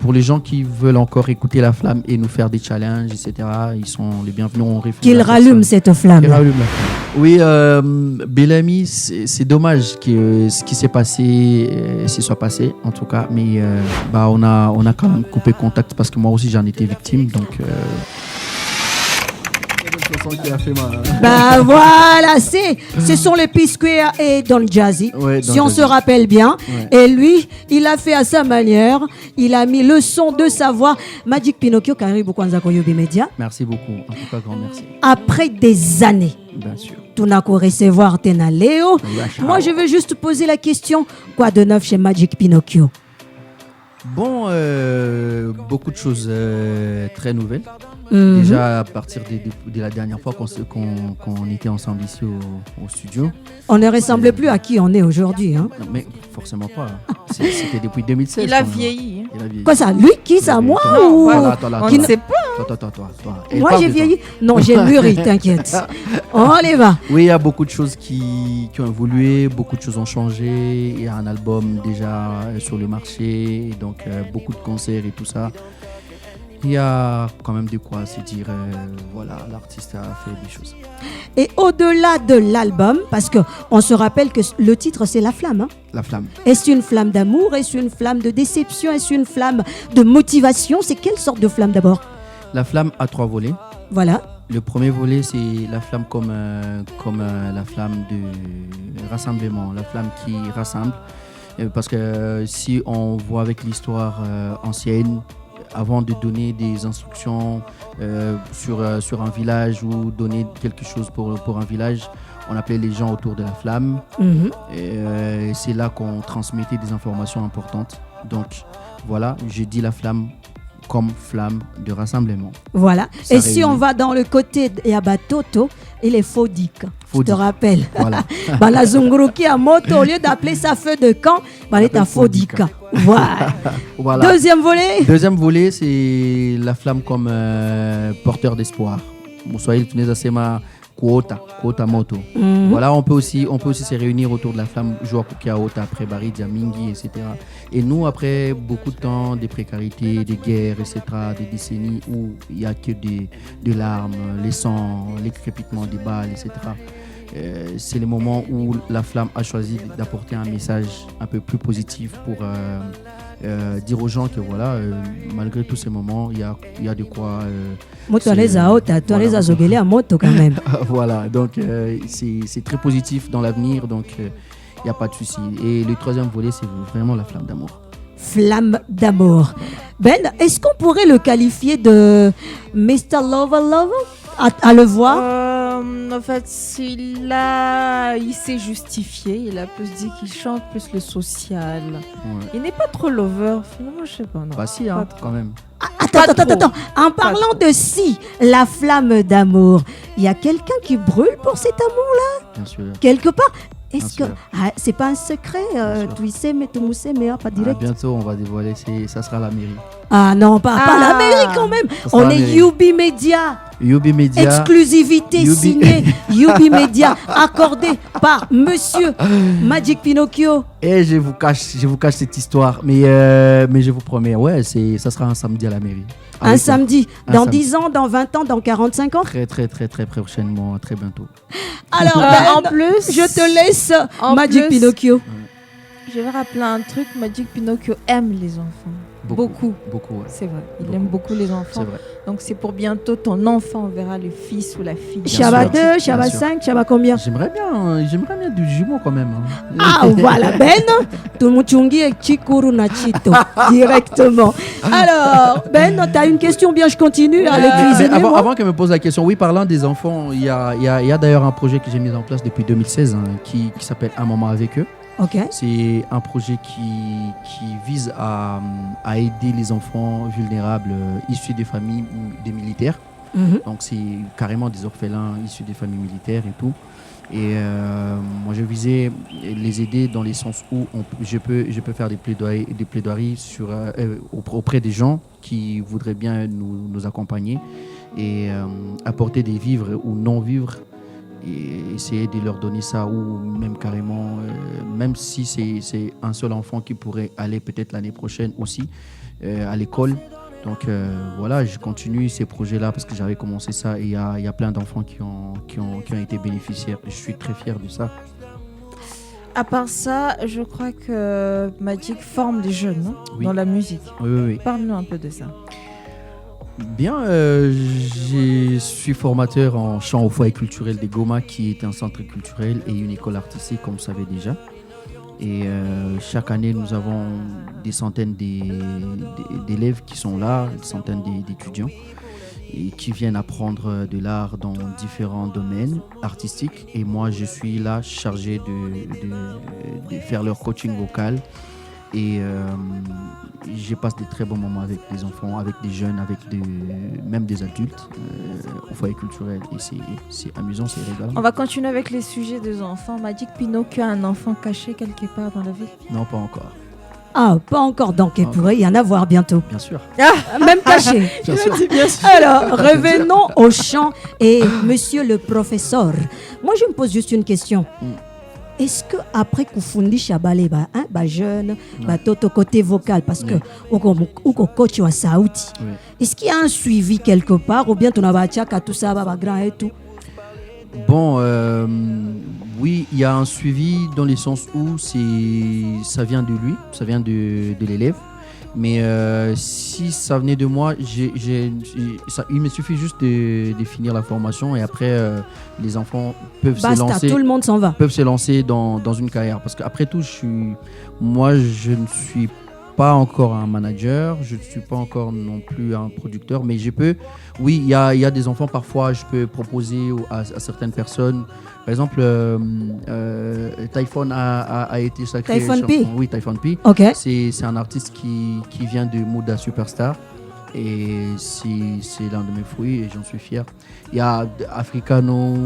pour les gens qui veulent encore écouter La Flamme et nous faire des challenges, etc., ils sont les bienvenus. On réfléchit Qu'il rallume cette flamme. Oui, Bellamy, c'est dommage que ce qui s'est passé s'y soit passé, en tout cas. Mais on a quand même coupé contact parce que moi aussi, j'en étais victime. Donc... qui a fait voilà, ce sont les P-Square et Don Jazzy, ouais, si on se rappelle bien. Ouais. Et lui, il a fait à sa manière, il a mis le son de sa voix. Magic Pinocchio, Karibu Kwanza Koyobi Media. Merci beaucoup, en tout cas, grand merci. Après des années, bien sûr, tu n'as qu'à recevoir Tena Léo. Moi, je veux juste poser la question, quoi de neuf chez Magic Pinocchio? Bon, beaucoup de choses très nouvelles. Déjà à partir de la dernière fois qu'on était ensemble ici au studio. On ne ressemble plus à qui on est aujourd'hui. Hein? Non, mais forcément pas. C'était depuis 2016. Il a vieilli. Quoi ça? Lui? Qui ça? Moi ou... Voilà, on ne sait pas. Toi. Moi j'ai vieilli? Non, j'ai mûri, t'inquiète. On y va. Oui, il y a beaucoup de choses qui ont évolué, beaucoup de choses ont changé. Il y a un album déjà sur le marché, donc beaucoup de concerts et tout ça. Il y a quand même de quoi se dire, voilà, l'artiste a fait des choses. Et au-delà de l'album, parce qu'on se rappelle que le titre c'est La Flamme. Hein? La Flamme. Est-ce une flamme d'amour? Est-ce une flamme de déception? Est-ce une flamme de motivation? C'est quelle sorte de flamme d'abord? La Flamme a 3 volets. Voilà. Le premier volet, c'est la flamme comme la flamme de rassemblement, la flamme qui rassemble. Parce que si on voit avec l'histoire ancienne, avant de donner des instructions sur un village ou donner quelque chose pour un village, on appelait les gens autour de la flamme. Et c'est là qu'on transmettait des informations importantes. Donc voilà, j'ai dit la flamme comme flamme de rassemblement. Voilà. Ça et réunit. Si on va dans le côté de Yabatoto, il est Fodik. Je te rappelle. Voilà. La Zunguruki à moto, au lieu d'appeler ça feu de camp, il est à Fodika. Voilà. Deuxième volet, c'est la flamme comme porteur d'espoir. Moussoïl Tuneza Sema Kuota Moto. Voilà, on peut aussi se réunir autour de la flamme, jouer à Ota, après Bari, Diamingi, etc. Et nous, après beaucoup de temps, des précarités, des guerres, etc., des décennies où il n'y a que de larmes, les sangs, les crépitements des balles, etc., c'est le moment où la flamme a choisi d'apporter un message un peu plus positif pour dire aux gens que voilà, malgré tous ces moments, il y a de quoi. Moto quand même. Voilà, donc c'est très positif dans l'avenir, donc il n'y a pas de souci. Et le troisième volet, c'est vraiment la flamme d'amour. Flamme d'amour. Ben, est-ce qu'on pourrait le qualifier de Mr. Lover à le voir? En fait, il s'est justifié. Il a plus dit qu'il chante plus le social. Ouais. Il n'est pas trop lover. Finalement, je sais pas. Non. Bah si, hein, quand même. Attends. En parlant de si, la flamme d'amour, il y a quelqu'un qui brûle pour cet amour-là? Bien sûr. Quelque part. Est-ce que c'est pas un secret? Tu sais, mais tu sais, mais pas direct. Bientôt, on va dévoiler. Ça sera la mairie. Ah non, pas la mairie quand même. On est Yubi Media. Yubi Media. Exclusivité signée Yubi Media, accordée par Monsieur Magic Pinocchio. Et je vous cache cette histoire, mais je vous promets, ça sera un samedi à la mairie. Un samedi, dans 10 ans, dans 20 ans, dans 45 ans? Très, très, très, très prochainement, très bientôt. Alors, en plus, je te laisse Magic Pinocchio. Je vais rappeler un truc, Magic Pinocchio aime les enfants. Beaucoup. Ouais. C'est vrai, il aime beaucoup les enfants. C'est vrai. Donc c'est pour bientôt ton enfant, on verra le fils ou la fille. Chaba 2, Chaba 5, Chaba combien? J'aimerais bien du jumeau quand même. Ah voilà, Ben, Tumuchungi et Chikuru Nachito, directement. Alors, Ben, tu as une question, bien je continue à le cuisiner. Avant qu'elle me pose la question, oui, parlant des enfants, il y a d'ailleurs un projet que j'ai mis en place depuis 2016 qui s'appelle Un moment avec eux. Okay. C'est un projet qui vise à aider les enfants vulnérables issus des familles des militaires. Donc c'est carrément des orphelins issus des familles militaires et tout. Et moi je visais les aider dans les sens où je peux faire des plaidoiries auprès des gens qui voudraient bien nous accompagner et apporter des vivres ou non-vivres. Et essayer de leur donner ça ou même carrément, même si c'est un seul enfant qui pourrait aller peut-être l'année prochaine aussi, à l'école. Donc voilà, je continue ces projets-là parce que j'avais commencé ça et il y a plein d'enfants qui ont été bénéficiaires. Et je suis très fier de ça. À part ça, je crois que Magic forme des jeunes dans la musique. Oui. Parle-nous un peu de ça. Bien, je suis formateur en chant au foyer culturel des Goma, qui est un centre culturel et une école artistique, comme vous savez déjà. Et chaque année, nous avons des centaines d'élèves qui sont là, des centaines d'étudiants, et qui viennent apprendre de l'art dans différents domaines artistiques. Et moi, je suis là chargé de faire leur coaching vocal. Et je passe de très bons moments avec des enfants, avec des jeunes, même des adultes au foyer culturel. Et c'est amusant, c'est régalant. On va continuer avec les sujets des enfants. Magic, Pinocchio a un enfant caché quelque part dans la ville? Non, pas encore. Ah, pas encore, donc il pourrait y en avoir bientôt. Bien sûr. Même caché. Bien sûr. Alors, revenons au chant. Et monsieur le professeur, moi je me pose juste une question. Est-ce que après Koufundi Chabale, jeune, toto côté vocal, parce que ou coach wa sauti, est-ce qu'il y a un suivi quelque part ou bien tu n'as pas tout ça, grand et tout? Bon, oui, il y a un suivi dans le sens où ça vient de lui, ça vient de l'élève. Mais si ça venait de moi, il me suffit juste de finir la formation et après les enfants peuvent tout le monde s'en va. Peuvent se lancer dans une carrière. Parce qu'après tout, je ne suis pas encore un manager, je ne suis pas encore non plus un producteur, mais je peux, oui, il y a des enfants, parfois je peux proposer à certaines personnes. Par exemple, Typhon a été sacré. Typhon P. Oui, Typhon P. Okay. C'est un artiste qui vient de Mouda Superstar. Et c'est l'un de mes fruits et j'en suis fier. Il y a Africano.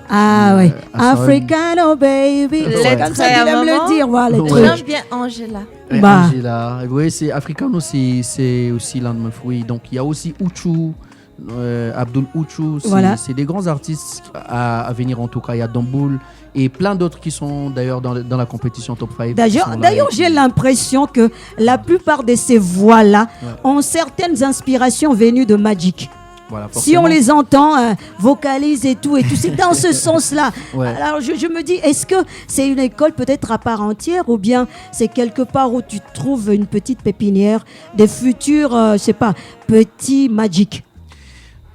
Ah oui, Africano baby. C'est comme ça qu'il aime le dire. Voilà, j'aime bien Angela. Angela. Oui, c'est Africano, c'est aussi l'un de mes fruits. Donc il y a aussi Uchu. Abdul Uchu, c'est des grands artistes à venir en tout cas. Il y a Damboul et plein d'autres qui sont d'ailleurs dans la compétition Top 5. D'ailleurs, j'ai l'impression que la plupart de ces voix-là ont certaines inspirations venues de Magic. Voilà, si on les entend, vocalise et tout, c'est dans ce sens-là. Alors je me dis, est-ce que c'est une école peut-être à part entière ou bien c'est quelque part où tu trouves une petite pépinière des futurs, je sais pas, petits Magic?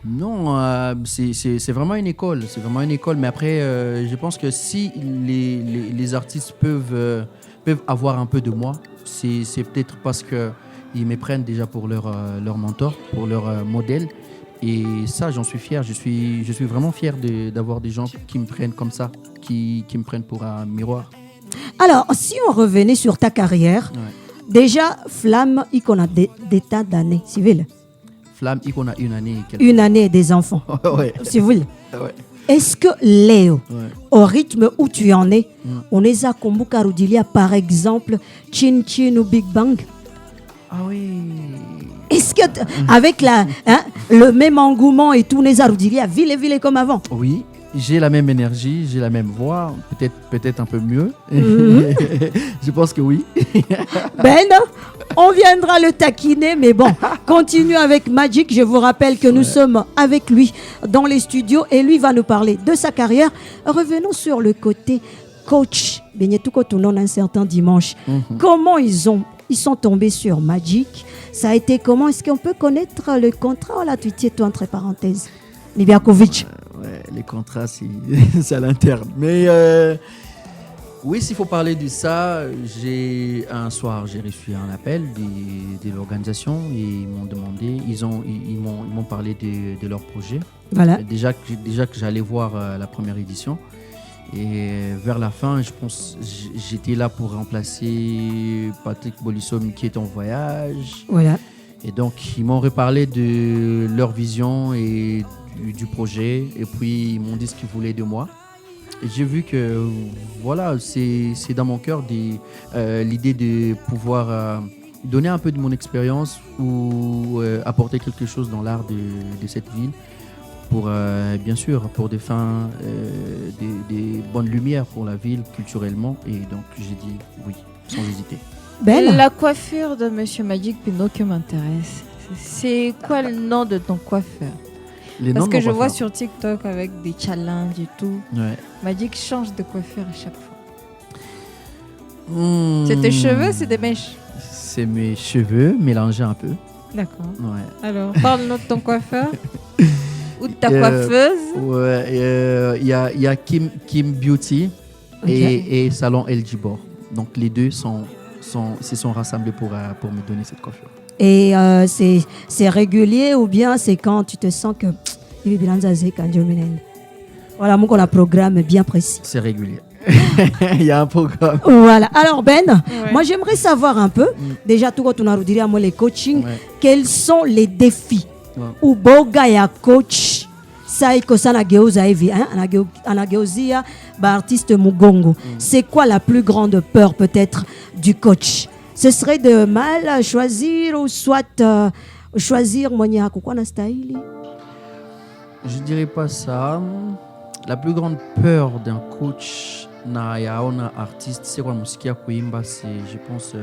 Non, c'est vraiment une école. C'est vraiment une école. Mais après, je pense que si les artistes peuvent avoir un peu de moi, c'est peut-être parce qu'ils me prennent déjà pour leur mentor, pour leur modèle. Et ça, j'en suis fier. Je suis vraiment fier d'avoir des gens qui me prennent comme ça, qui me prennent pour un miroir. Alors, si on revenait sur ta carrière, déjà, Flamme, il connaît des tas d'années civiles. Flamme, il connaît une année. Une année des enfants. Civils. Ouais. Est-ce que Léo, au rythme où tu en es, on les a comme Karoudilia, par exemple, Chin Chin ou Big Bang? Ah oui. Est-ce que, avec le même engouement et tout, les Aroudilia, ville comme avant? Oui, j'ai la même énergie, j'ai la même voix, peut-être un peu mieux. Je pense que oui. On viendra le taquiner, mais bon, continue avec Magic. Je vous rappelle que nous sommes avec lui dans les studios et lui va nous parler de sa carrière. Revenons sur le côté coach. Un certain dimanche. Comment ils sont tombés sur Magic? Ça a été comment? Est-ce qu'on peut connaître le contrat? Là, tu tiens toi entre parenthèses. Libiakovic. Les contrats, c'est à l'interne. Mais oui, s'il faut parler de ça, un soir, j'ai reçu un appel de l'organisation et ils m'ont demandé, ils m'ont parlé de leur projet. Voilà. Déjà que j'allais voir la première édition. Et vers la fin, je pense, j'étais là pour remplacer Patrick Bolissom qui est en voyage. Voilà. Et donc, ils m'ont reparlé de leur vision et du projet. Et puis, ils m'ont dit ce qu'ils voulaient de moi. Et j'ai vu que, voilà, c'est dans mon cœur l'idée de pouvoir donner un peu de mon expérience ou apporter quelque chose dans l'art de cette ville. Pour, bien sûr, pour des fins, des bonnes lumières pour la ville, culturellement. Et donc, j'ai dit oui, sans hésiter. Ben, La coiffure de Monsieur Magic Pinocchio m'intéresse. C'est quoi le nom de ton coiffeur? Les Parce noms que de je nos vois coiffeurs. sur TikTok avec des challenges et tout. Ouais. Magic change de coiffure à chaque fois. Hmm. C'est tes cheveux, c'est des mèches. C'est mes cheveux mélangés un peu. D'accord. Ouais. Alors, parle-nous de ton coiffeur ou de ta Euh, coiffeuse. Ouais. Il y a Kim Beauty Ok. et Salon El Gibor. Donc les deux se sont rassemblés pour me donner cette coiffure. Et c'est régulier ou bien c'est quand tu te sens que il est bien zaze quand je m'énerve. Voilà, moi qu'on a un programme bien précis. C'est régulier. Il y a un programme. Voilà. Alors Ben, Ouais. moi j'aimerais savoir un peu, déjà tout quand on a redit à moi les coachings, Ouais. quels sont les défis Ouais. ou boga ya coach ça iko sana geuza hivi hein anageuzia ba artiste mugongo. C'est quoi la plus grande peur peut-être du coach? Ce serait de mal choisir ou soit choisir mwenye hakukuwa na stahili? Je dirais pas ça. La plus grande peur d'un coach na yaona artiste, c'est quoi musique kuimba, c'est je pense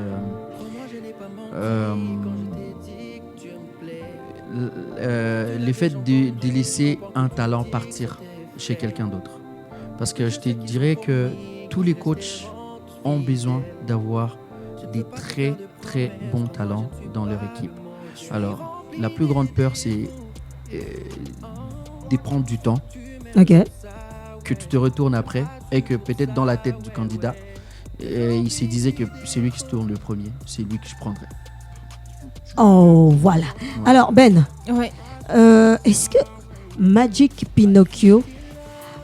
le fait de laisser un talent partir chez quelqu'un d'autre. Parce que je te dirais que tous les coachs ont besoin d'avoir des très très bons talents dans leur équipe. Alors, la plus grande peur, c'est de prendre du temps, Ok. que tu te retournes après et que peut-être dans la tête du candidat, il se disait que c'est lui qui se tourne le premier, c'est lui que je prendrais. Oh voilà. Alors Ben, Ouais. est-ce que Magic Pinocchio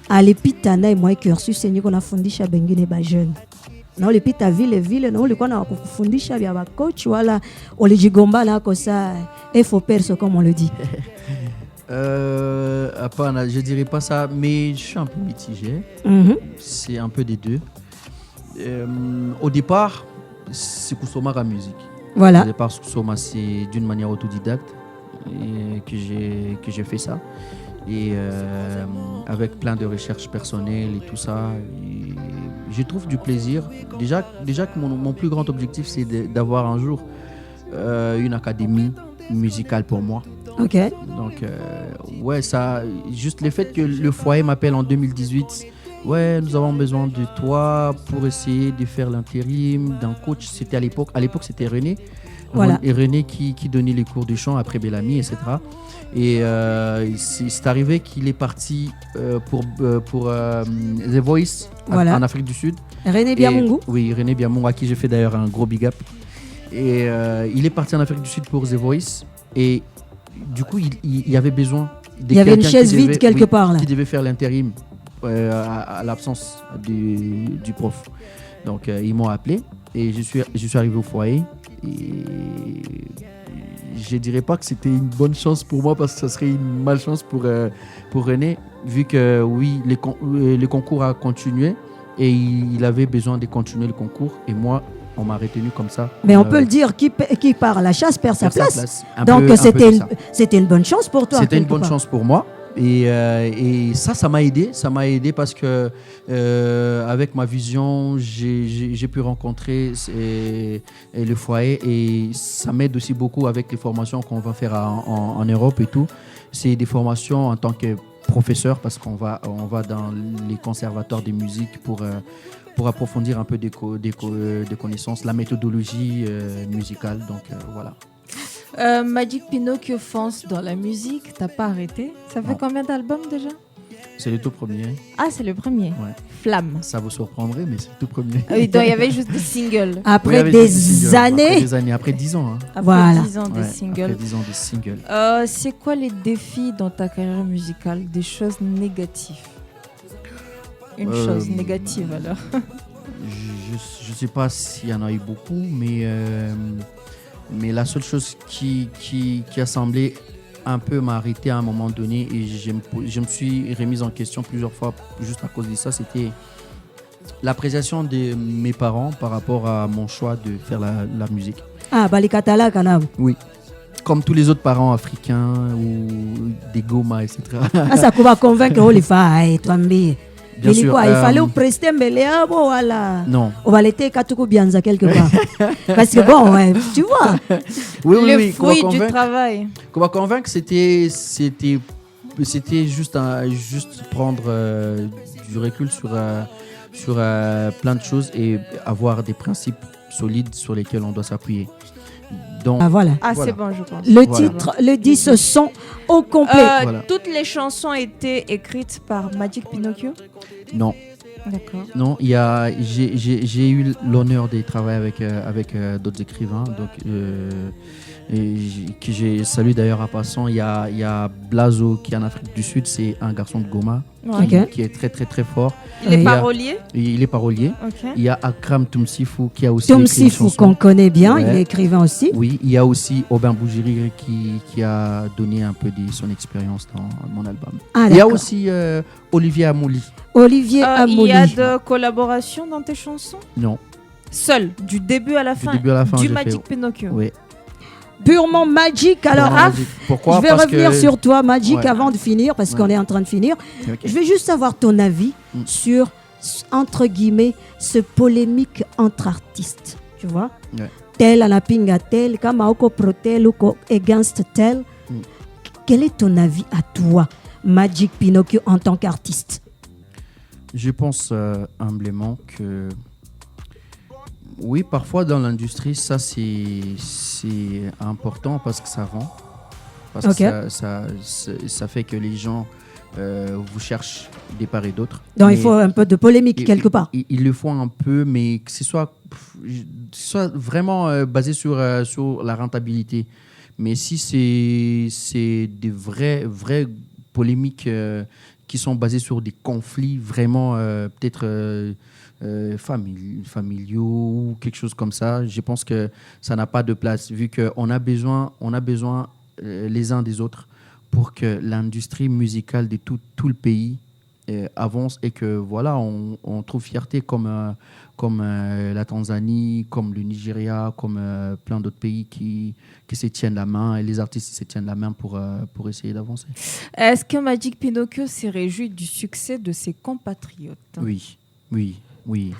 alipita naye mwa cursus yenye kunafundisha bengine ba jeune na ulipita vile na ulikuwa na kufundisha vya ba coach wala ulijigomba nako saa faux perso comme on le dit? Hapana, je dirais pas ça, mais je suis un peu mitigé. Mhm. C'est un peu des deux. Au départ, c'est Kusoma la musique. Au Voilà. départ, Kusoma, c'est d'une manière autodidacte que j'ai fait ça. Et avec plein de recherches personnelles et tout ça. Et je trouve du plaisir. Déjà que mon plus grand objectif, c'est d'avoir un jour une académie musicale pour moi. Ok. Donc, ouais, ça, juste le fait que le foyer m'appelle en 2018, ouais, nous avons besoin de toi pour essayer de faire l'intérim d'un coach. C'était à l'époque c'était René. Voilà. Et René qui donnait les cours de chant après Bellamy, etc. Et c'est arrivé qu'il est parti pour The Voice Voilà. en Afrique du Sud. René Et- Biamungu. Oui, René Biamungu, à qui j'ai fait d'ailleurs un gros big up. Et il est parti en Afrique du Sud pour The Voice. Et du coup, il y avait besoin de Il y avait une quelqu'un chaise qui vide devait- quelque part là. qui devait faire l'intérim à l'absence du prof. Donc, ils m'ont appelé et je suis arrivé au foyer. Et je dirais pas que c'était une bonne chance pour moi parce que ça serait une malchance pour René, vu que oui, le concours a continué et il avait besoin de continuer le concours. Et moi, on m'a retenu comme ça. Mais on peut le dire, qui part à la chasse perd sa faire place. Un Donc peu c'était de ça. c'était une bonne chance pour toi. C'était une quelque bonne part. chance pour moi. Et ça m'a aidé. Ça m'a aidé parce que avec ma vision, j'ai pu rencontrer le foyer et ça m'aide aussi beaucoup avec les formations qu'on va faire en Europe et tout. C'est des formations en tant que professeur parce qu'on va dans les conservatoires de musique pour approfondir un peu des connaissances, la méthodologie musicale. Donc voilà. Magic Pinocchio fonce dans la musique, t'as pas arrêté. Ça fait Non. combien d'albums déjà? C'est le tout premier. Ah, c'est le premier. Ouais. Flamme. Ça vous surprendrait, mais c'est le tout premier. Ah oui, donc il y avait juste des singles. Oui, Après avec des singles, années. Après des années, après 10 ans. Hein. Après Voilà. 10 ans de Ouais, singles. Après 10 ans de singles. C'est quoi les défis dans ta carrière musicale? Des choses négatives. Une chose négative alors. Je sais pas s'il y en a eu beaucoup, mais la seule chose qui a semblé un peu m'arrêter à un moment donné et je me suis remise en question plusieurs fois juste à cause de ça, c'était l'appréciation de mes parents par rapport à mon choix de faire la musique. Ah, Balikatala Kanab. Oui. Comme tous les autres parents africains ou des Goma, etc. Ah, ça va convaincre les femmes, toi, mais. Bien sûr. Il fallait au prester Mbelea, bon, voilà. Non. On va l'été Katoukou Bianza quelque part. Parce que bon, ouais, tu vois. Le fruit du travail. Qu'on va convaincre, c'était juste prendre du recul sur plein de choses et avoir des principes solides sur lesquels on doit s'appuyer. Donc, voilà. C'est bon, je pense. Le titre, le 10 son au complet. Toutes les chansons étaient écrites par Magic Pinocchio? Non. D'accord. Non, j'ai eu l'honneur de travailler avec d'autres écrivains, donc que j'ai salué d'ailleurs à passant. Il y a Blazo qui est en Afrique du Sud, c'est un garçon de Goma qui est très très très fort. Il est parolier. Il est parolier. Okay. Il y a Akram Toumsifou qui a aussi écrit une chanson. qu'on connaît bien, il est écrivain aussi. Oui, il y a aussi Aubin Bougiri qui a donné un peu de son expérience dans mon album. Il y a aussi Olivier Amouli. Olivier Amouli. Il y a de collaborations dans tes chansons? Non. Seul, du début à la fin, du Magic Pinocchio. Oui. Purement Magic. Alors, pourquoi? Je vais revenir sur toi, Magic, avant de finir, parce qu'on est en train de finir. Okay. Je vais juste avoir ton avis sur, entre guillemets, ce polémique entre artistes. Tu vois? Tel à la pinga tel, comme Aoko pro tel ou against tel. Quel est ton avis à toi, Magic Pinocchio, en tant qu'artiste? Je pense humblement que oui, parfois dans l'industrie, ça c'est important parce que ça vend. Parce que ça fait que les gens vous cherchent des part et d'autre. Donc il faut un peu de polémique quelque part. Ils le font un peu, mais que ce soit vraiment basé sur la rentabilité. Mais si c'est des vraies polémiques qui sont basées sur des conflits vraiment peut-être familiaux ou quelque chose comme ça, je pense que ça n'a pas de place, vu qu'on a besoin les uns des autres pour que l'industrie musicale de tout le pays avance et que voilà, on trouve fierté comme la Tanzanie, comme le Nigeria, comme plein d'autres pays qui se tiennent la main et les artistes se tiennent la main pour essayer d'avancer. Est-ce que Magic Pinocchio s'est réjoui du succès de ses compatriotes? Oui.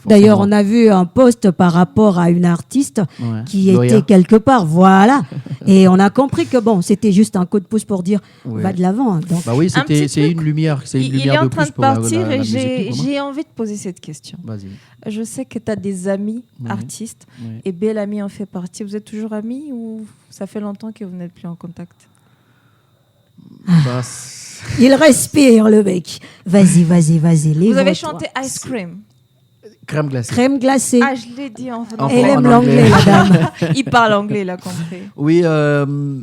D'ailleurs, on a vu un post par rapport à une artiste qui était quelque part, voilà. Et on a compris que bon, c'était juste un coup de pouce pour dire va de l'avant. Donc. Bah oui, c'est une lumière, il est en train de partir et musique, j'ai envie de poser cette question. Vas-y. Je sais que tu as des amis artistes et Bellamy en fait partie. Vous êtes toujours amis ou ça fait longtemps que vous n'êtes plus en contact? Il respire le mec. Vas-y. Vous avez chanté Ice Cream. Crème glacée. Crème glacée. Ah, je l'ai dit en français. Elle aime l'anglais, la dame. Il parle anglais, il a compris. Oui,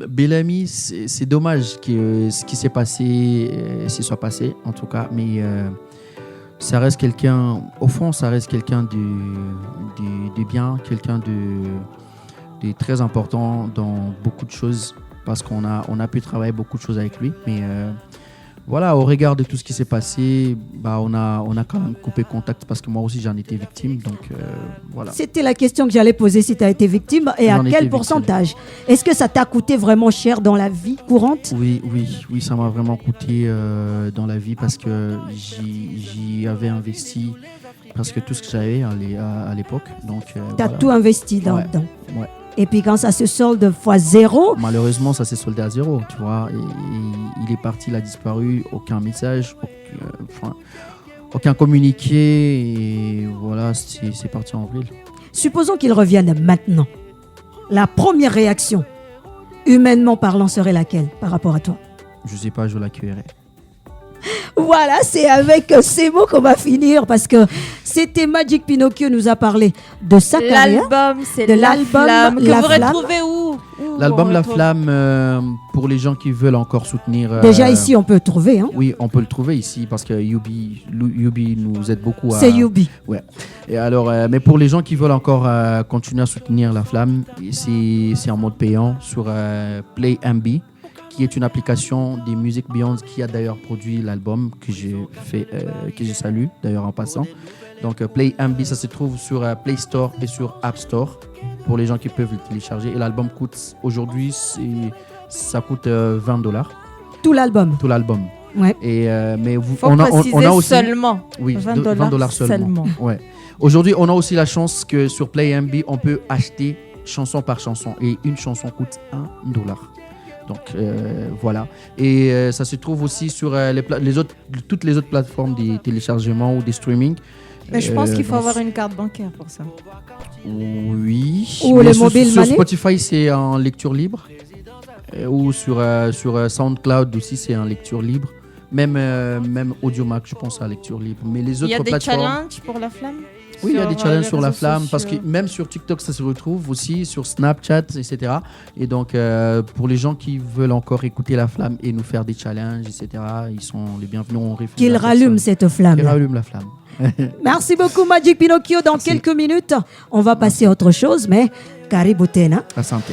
Bellamy, c'est dommage que ce qui s'est passé se soit passé, en tout cas. Mais ça reste quelqu'un, au fond, ça reste quelqu'un de bien, quelqu'un de très important dans beaucoup de choses, parce qu'on a pu travailler beaucoup de choses avec lui. Mais voilà, au regard de tout ce qui s'est passé, on a quand même coupé contact parce que moi aussi j'en étais victime. Donc voilà. C'était la question que j'allais poser, si tu as été victime et à quel pourcentage? Est-ce que ça t'a coûté vraiment cher dans la vie courante? Oui, ça m'a vraiment coûté dans la vie parce que j'y avais investi presque tout ce que j'avais à l'époque. Tu as tout investi dedans. Ouais. Et puis quand ça se solde fois 0... Malheureusement, ça s'est soldé à 0, tu vois. Et il est parti, il a disparu, aucun message, aucun communiqué. Et voilà, c'est parti en vrille. Supposons qu'il revienne maintenant. La première réaction, humainement parlant, serait laquelle par rapport à toi? Je sais pas, je l'accueillerai. Voilà, c'est avec ces mots qu'on va finir parce que c'était Magic Pinocchio nous a parlé de sa carrière. L'album, c'est La Flamme. Que vous retrouvez où L'album La Flamme, pour les gens qui veulent encore soutenir... Déjà ici, on peut le trouver. Hein. Oui, on peut le trouver ici parce que Yubi nous aide beaucoup. C'est Yubi. Ouais. Et alors, mais pour les gens qui veulent encore continuer à soutenir La Flamme, c'est en mode payant sur Play MB, qui est une application des Music Beyond qui a d'ailleurs produit l'album que je salue d'ailleurs en passant. Donc Play MB, ça se trouve sur Play Store et sur App Store pour les gens qui peuvent le télécharger. Et l'album coûte aujourd'hui, ça coûte $20. Tout l'album. Ouais. Et, mais Faut préciser on a aussi seulement. oui, $20 seulement. Ouais. Aujourd'hui, on a aussi la chance que sur PlayMB, on peut acheter chanson par chanson et une chanson coûte $1. Donc voilà. Et ça se trouve aussi sur toutes les autres plateformes des téléchargements ou des streaming. Mais je pense qu'il faut avoir une carte bancaire pour ça. Oui. Ou Mais le sur mobile money. Spotify, c'est en lecture libre. Ou sur SoundCloud aussi, c'est en lecture libre. Même Audiomack, je pense, à lecture libre. Mais les autres Il y a des plateformes... challenges pour la flamme? Oui, il y a des challenges les sur la réseaux flamme, parce que sociaux. même sur TikTok, ça se retrouve aussi, sur Snapchat, etc. Et donc, pour les gens qui veulent encore écouter la flamme et nous faire des challenges, etc., ils sont les bienvenus. On réfléchit Qu'il à rallume personne. cette flamme. Qu'il rallume la flamme. Merci beaucoup, Magic Pinocchio. Dans quelques minutes, on va passer à autre chose, mais Karibu tena. Asante.